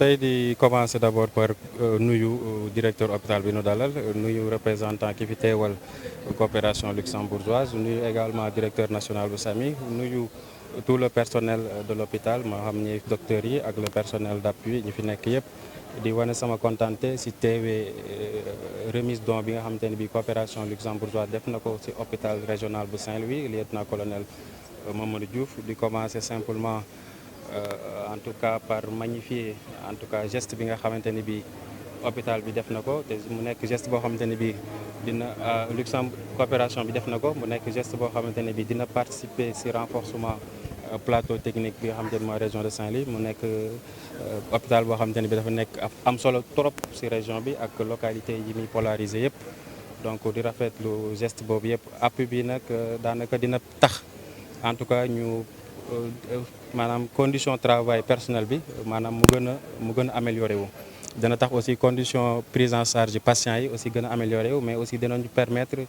tey di commencer d'abord par nuyu directeur hôpital bi nu dalal nuyu représentant ki fi teewal coopération luxembourgeoise nuyu également directeur national bu SAMI nuyu tout le personnel de l'hôpital moo xam ni docteurs yi ak le personnel d'appui ñi fi nekk yëpp di wane sama contenté si teewee remise don bi nga xamante ne bi coopération luxembourgeoise def na ko si hôpital régional bu Saint-Louis lieutenant colonel Mamadou Diouf di commencer simplement en tout cas par magnifier en tout cas geste bi nga xamante ni bi hôpital bi def na ko te mu nekk geste boo xamante ne bi dina coopération bi def na ko mu nekk geste boo xamante ne bi dina participer si renforcement plateau technique bi nga xamante ne mooy région de Saint-Louis mu nekk hôpital boo xamante ne bi dafa nekk am solo trop si région bi ak localité yi muy polarisé yëpp donc di rafetlu geste boobu yëpp appui bi nag daanaka dina tax en tout cas ñu maanaam condition travail personnel bi maanaam mu gën a amélioré wu dana tax aussi condition prise en charge patients yi aussi gën a amélioré wu mais aussi dinañu permettre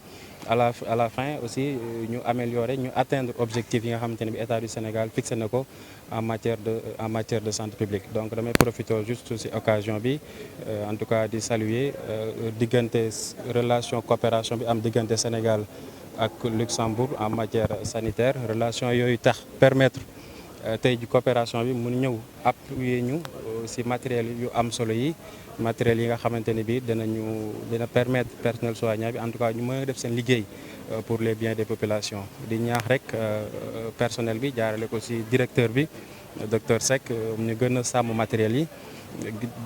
à la fin aussi ñu améliorer ñu atteindre objectif yi nga xamante ne bi état du Sénégal fixé na ko en matière de santé publique donc damay profiter juste ci occasion bi en tout cas di saluer diggante relation coopération bi am diggante Sénégal ak Luxembourg en matière sanitaire relation yooyu tax permettre tey ji coopération bi mun ñëw appuyer ñu ci matériel yu am solo yi matériel yi nga xamante ne bi dina permettre personnel soignant bi en tout cas ñu mën a def seen liggéey pour les biens des populations di ñaax rek personnel bi jaarale ko ci directeur bi docteur Seck ñu gën a sàmm matériel yi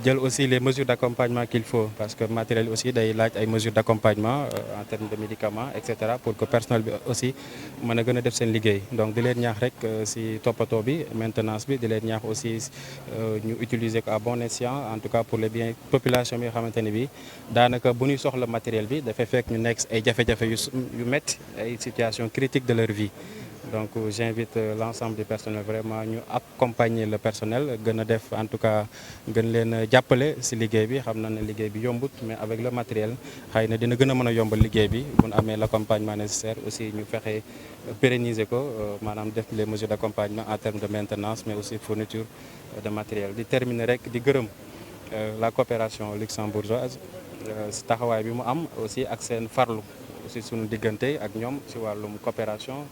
jël aussi les mesures d'accompagnement qu'il faut parce que matériel aussi day laaj ay mesures d'accompagnement en termes de médicaments et cetera pour que personnel bi aussi mën a gën a def seen liggéey donc di leen ñaax rek ci toppatoo bi maintenance bi di leen ñaax aussi ñu utiliser ko à bon escient en tout cas pour les biens population bi nga xamante ne bi daanaka bu ñuy soxla matériel bi dafay fekk ñu nekk ay jafe-jafe yu métti ay situations critiques de leur vie donc j'invite l'ensemble du personnel vraiment ñu accompagner le personnel gën a def en tout cas gën leen jàppale ci liggéey bi xam na ne liggéey bi yombut mais avec le matériel xëy na dina gën a mën a yombal liggéey bi bu ñu amee l'accompagnement nécessaire aussi ñu fexe pérenniser ko maanaam def les mesures d'accompagnement en termes de maintenance mais aussi fourniture de matériel di terminer rek di gërëm la coopération luxembourgeoise ci taxawaay bi mu am aussi ak seen farlu aussi suñu diggante ak ñoom ci wàllum coopération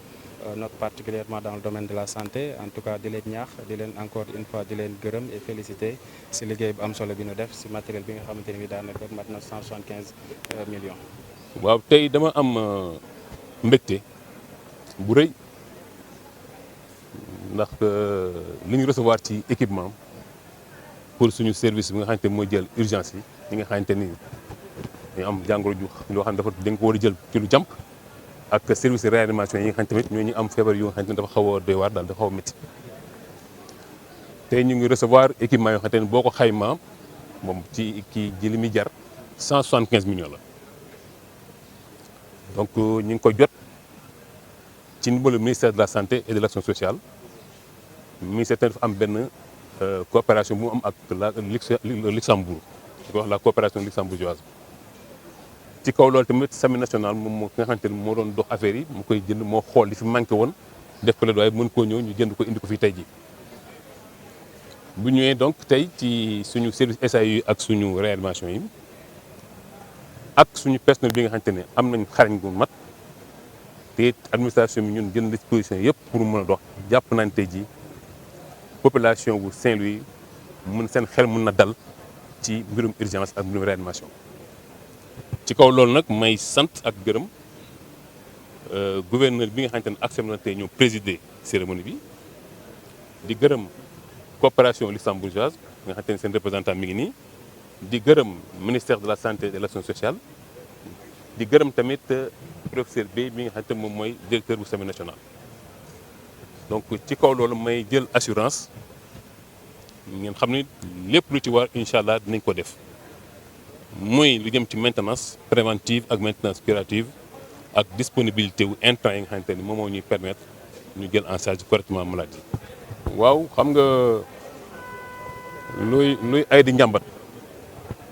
note particulièrement dans le domaine de la santé en tout cas di leen ñaax di leen encore une fois di leen gërëm et féliciter ci liggéey bu am solo bi ñu def ci matériel bi nga xamante ne bi daanaka mat na 175 millions. waaw tey dama am mbégte bu rëy ndax li ñu recevoir ci équipement pour suñu service bi nga xamante ni mooy jël urgence yi ñi nga xamante ni ñu am jàngoro ju loo xam ne dafa dañ ko war a jël ci lu jàmp ak service de réanimation yi nga xam tamit ñooñu am feebar yu nga xam ne dafa xaw a doy waar daal dafa xaw a métti tey ñu ngi recevoir équipement yoo xam ne boo ko xaymaa moom ci kii ji li muy jar 175 millions la donc ñu ngi ko jot ci ndimbalu ministère de la santé et de l'action sociale ministère dafa am benn coopération bu mu am ak le Luxembourg di ko wax la coopération luxembourgeoise ci kaw loolu tamit SAMI national moom moo nga xamante ni moo doon dox affaire yi mu koy jënd moo xool li fi manqué woon def ko la waaye mën koo ñëw ñu jënd ko indi ko fii tey ji bu ñëwee donc tey ci suñu service SAU ak suñu réanimation yi ak suñu personnel bi nga xamante ne am nañ xarañ gu mat te administration bi ñun jël disposition yëpp pour mën a dox jàpp nañ tey ji population bu Saint-Louis seen xel mën na dal ci mbirum urgence ak mbirum réanimation ci kaw loolu nag may sant ak gërëm gouverneur bi nga xamante ne accepté na tey ñëw présider cérémonie bi di gërëm coopération luxembourgeoise nga xamante ne seen représentant mi ngi nii di gërëm ministère de la santé et de l'action sociale di gërëm tamit professeur Bey bi nga xamante ne moom mooy directeur bu SAMI national donc ci kaw loolu may jël assurance ngeen xam ni lépp lu ci war incha allah dinañ ko def mooy lu jëm ci maintenance préventive ak maintenance curative ak disponibilité wu intrants yi nga xamante ni moom moo ñuy permettre ñu jël en charge correctement maladie. waaw xam nga luy ay di njàmbat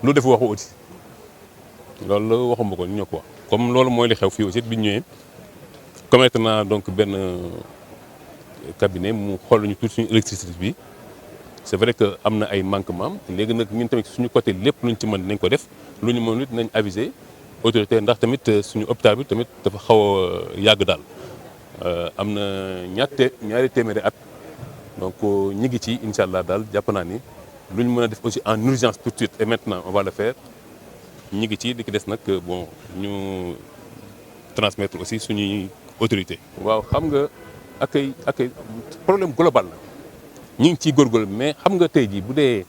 lu def waxu aussi loolu waxuma ko ñoo ko wax comme loolu mooy li xew fii aussi bi ñu ñëwee commettre naa donc benn cabinet mu xool ñu tuuti suñu électricité bi c'est vrai que am na ay manquements léegi nag ñun tamit suñu côté lépp luñ ci mën nañ ko def lu ñu mënul nañ aviser autorité ndax tamit suñu hôpital bi tamit dafa xaw a yàgg daal am na ñaari téeméeri at donc ñi ngi ci incha allah daal jàpp naa ni lu ñu mën a def aussi en urgence tout de suite et maintenant on va le faire ñi ngi ci di ki des nag bon ñu transmettre aussi suñuy autorité waaw xam nga ak problème global la ñu ngi ciy góorgóorlu mais xam nga tey jii bu dee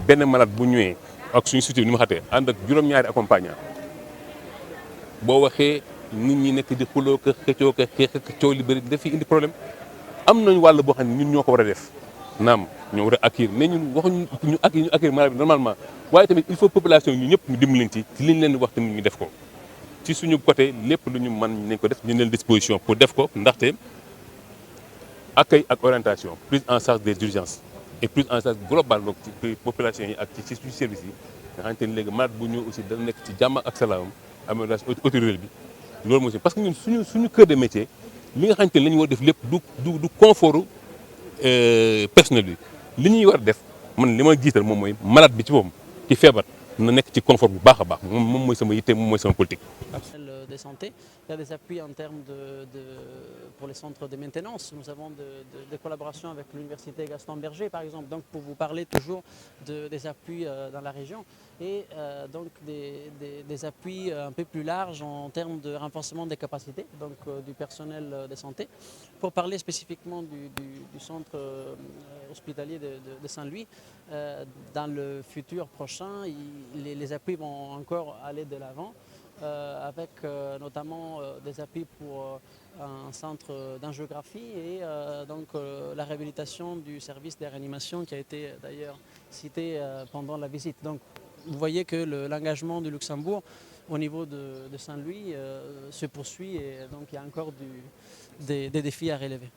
benn malade bu ñëwee ak suñu structure ni mu xatee ànd ak juróom-ñaari accompagnant boo waxee nit ñi nekk di xuloo ko xëccoo ko xeex ak coow li bëri daf fi indi problème am nañu wàll boo xam ne ñun ñoo ko war a def naam ñoo war a accueillir mais ñun waxuñu ñu accueillir malade bi normalement waaye tamit il faut population ñu ñëpp ñu dimbali ci liñ leen di wax tamit ñu def ko ci suñu côté lépp lu ñu mën nañ ko def ñu leen disposition pour def ko ndaxte accueil ak orientation prise en charge des urgences et prise en charge globale donc ci population yi ak ci suñu service yi nga xamante ni léegi malade bu ñëw aussi dana nekk ci jàmm ak salaam amélioration autorité bi loolu mooy parce que ñun suñu cœur de métier li nga xamante ni la ñu war def lépp du confort personnel bi li ñuy war def man li ma jiital moom mooy malade bi ci boppam ci feebar na nekk ci confort bu baax a baax moom mooy sama yitte moom mooy sama politique. De santé. Il y a des appuis en termes pour les centres de maintenance. Nous avons des collaborations avec l'université Gaston Berger, par exemple, donc pour vous parler toujours des appuis dans la région et donc des appuis un peu plus larges en termes de renforcement des capacités donc du personnel de santé. Pour parler spécifiquement du centre hospitalier de Saint-Louis, dans le futur prochain, les appuis vont encore aller de l'avant. Avec notamment des appuis pour un centre d'angiographie et donc la réhabilitation du service de réanimation qui a été d'ailleurs cité pendant la visite. Donc vous voyez que l'engagement du Luxembourg au niveau de Saint-Louis se poursuit et donc il y a encore des défis à relever.